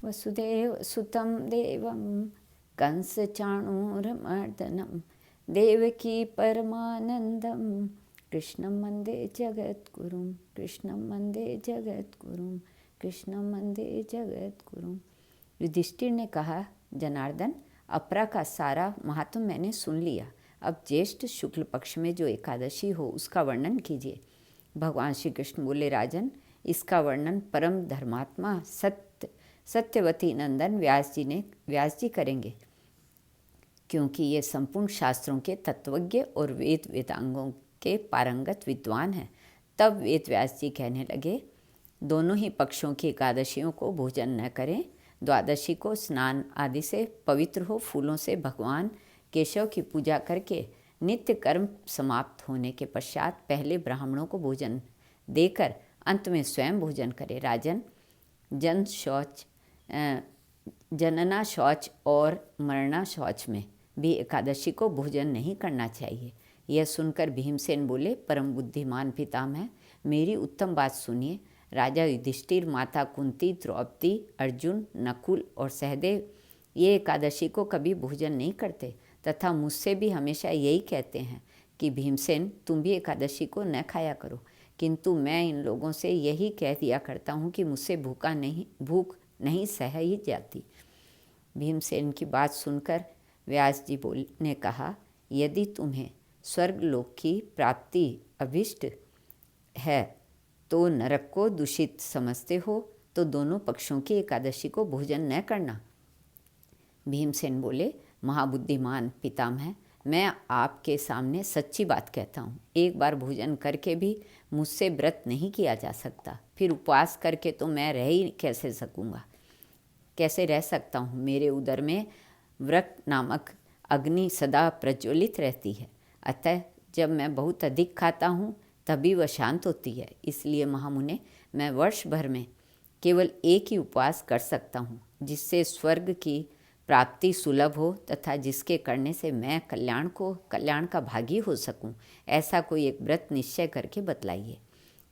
वसुदेवसुतं देवं कंसचाणूरमर्दनं देवकी परमानन्दं कृष्णं वन्दे जगद्गुरुं कृष्णं वन्दे जगद्गुरुं कृष्णं वन्दे जगद्गुरुं। युधिष्ठिर ने कहा, जनार्दन, अपरा का सारा महात्म मैंने सुन लिया। अब ज्येष्ठ शुक्ल पक्ष में जो एकादशी हो उसका वर्णन कीजिए। भगवान श्री कृष्ण बोले, राजन, इसका वर्णन परम धर्मात्मा सत्यवती नंदन व्यास जी करेंगे, क्योंकि ये संपूर्ण शास्त्रों के तत्वज्ञ और वेदांगों के पारंगत विद्वान हैं। तब वेद व्यास जी कहने लगे, दोनों ही पक्षों की एकादशियों को भोजन न करें। द्वादशी को स्नान आदि से पवित्र हो फूलों से भगवान केशव की पूजा करके नित्य कर्म समाप्त होने के पश्चात पहले ब्राह्मणों को भोजन देकर अंत में स्वयं भोजन करे। राजन, जनना शौच और मरना शौच में भी एकादशी को भोजन नहीं करना चाहिए। यह सुनकर भीमसेन बोले, परम बुद्धिमान पितामह, मेरी उत्तम बात सुनिए। राजा युधिष्ठिर, माता कुंती, द्रौपदी, अर्जुन, नकुल और सहदेव ये एकादशी को कभी भोजन नहीं करते तथा मुझसे भी हमेशा यही कहते हैं कि भीमसेन, तुम भी एकादशी को न खाया करो। किंतु मैं इन लोगों से यही कह दिया करता हूँ कि मुझसे भूख नहीं सह ही जाती। भीमसेन की बात सुनकर व्यास जी ने कहा, यदि तुम्हें स्वर्गलोक की प्राप्ति अभिष्ट है तो नरक को दूषित समझते हो तो दोनों पक्षों की एकादशी को भोजन न करना। भीमसेन बोले, महाबुद्धिमान पितामह, मैं आपके सामने सच्ची बात कहता हूँ। एक बार भोजन करके भी मुझसे व्रत नहीं किया जा सकता, फिर उपवास करके तो मैं कैसे रह सकता हूँ। मेरे उदर में व्रत नामक अग्नि सदा प्रज्वलित रहती है, अतः जब मैं बहुत अधिक खाता हूँ तभी वह शांत होती है। इसलिए महामुने, मैं वर्ष भर में केवल एक ही उपवास कर सकता हूँ, जिससे स्वर्ग की प्राप्ति सुलभ हो तथा जिसके करने से मैं कल्याण का भागी हो सकूं। ऐसा कोई एक व्रत निश्चय करके बतलाइए,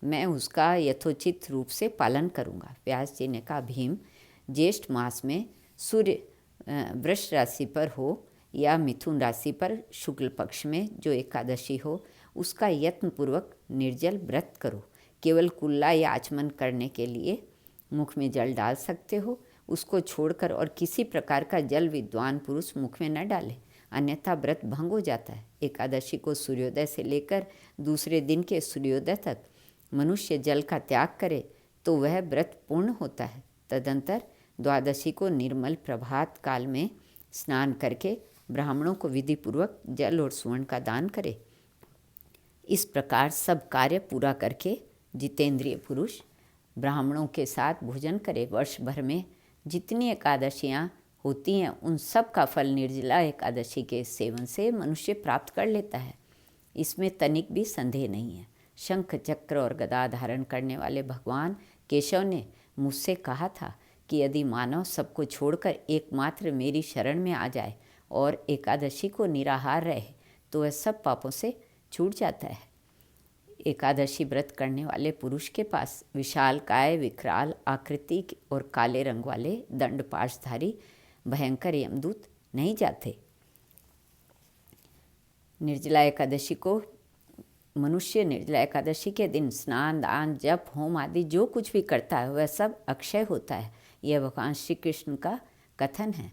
मैं उसका यथोचित रूप से पालन करूंगा। व्यास जी ने कहा, भीम, ज्येष्ठ मास में सूर्य वृष राशि पर हो या मिथुन राशि पर शुक्ल पक्ष में जो एकादशी हो उसका यत्नपूर्वक निर्जल व्रत करो। केवल कुल्ला या आचमन करने के लिए मुख में जल डाल सकते हो, उसको छोड़कर और किसी प्रकार का जल विद्वान पुरुष मुख में न डाले, अन्यथा व्रत भंग हो जाता है। एकादशी को सूर्योदय से लेकर दूसरे दिन के सूर्योदय तक मनुष्य जल का त्याग करे तो वह व्रत पूर्ण होता है। तदंतर द्वादशी को निर्मल प्रभात काल में स्नान करके ब्राह्मणों को विधिपूर्वक जल और सुवर्ण का दान करे। इस प्रकार सब कार्य पूरा करके जितेंद्रिय पुरुष ब्राह्मणों के साथ भोजन करे। वर्ष भर में जितनी एकादशियाँ होती हैं उन सब का फल निर्जला एकादशी के सेवन से मनुष्य प्राप्त कर लेता है, इसमें तनिक भी संदेह नहीं है। शंख चक्र और गदा धारण करने वाले भगवान केशव ने मुझसे कहा था कि यदि मानव सबको छोड़कर एकमात्र मेरी शरण में आ जाए और एकादशी को निराहार रहे तो वह सब पापों से छूट जाता है। एकादशी व्रत करने वाले पुरुष के पास विशाल काय, विकराल आकृति और काले रंग वाले दंड पाशधारी भयंकर यमदूत नहीं जाते। निर्जला एकादशी के दिन स्नान, दान, जप, होम आदि जो कुछ भी करता है वह सब अक्षय होता है। यह भगवान श्री कृष्ण का कथन है।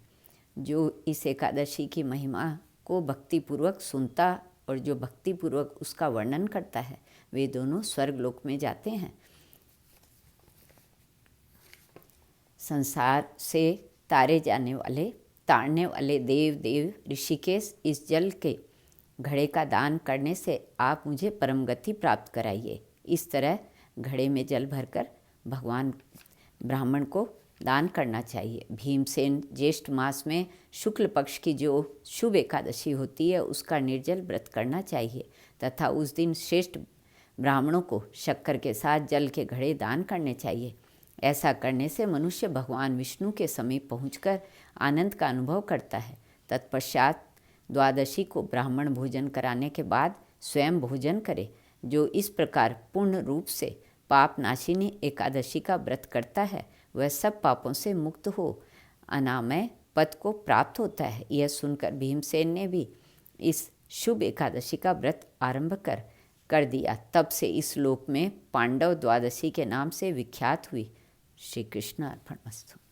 जो इस एकादशी की महिमा को भक्तिपूर्वक सुनता और जो भक्तिपूर्वक उसका वर्णन करता है वे दोनों स्वर्गलोक में जाते हैं। संसार से ताड़ने वाले देव ऋषिकेश, इस जल के घड़े का दान करने से आप मुझे परम गति प्राप्त कराइए। इस तरह घड़े में जल भरकर ब्राह्मण को दान करना चाहिए। भीमसेन, ज्येष्ठ मास में शुक्ल पक्ष की जो शुभ एकादशी होती है उसका निर्जल व्रत करना चाहिए तथा उस दिन श्रेष्ठ ब्राह्मणों को शक्कर के साथ जल के घड़े दान करने चाहिए। ऐसा करने से मनुष्य भगवान विष्णु के समीप पहुंचकर आनंद का अनुभव करता है। तत्पश्चात द्वादशी को ब्राह्मण भोजन कराने के बाद स्वयं भोजन करे। जो इस प्रकार पूर्ण रूप से पाप नाशिनी एकादशी का व्रत करता है वह सब पापों से मुक्त हो अनामय पद को प्राप्त होता है। यह सुनकर भीमसेन ने भी इस शुभ एकादशी का व्रत आरंभ कर दिया। तब से इस लोक में पांडव द्वादशी के नाम से विख्यात हुई। श्री कृष्ण अर्पणमस्तु।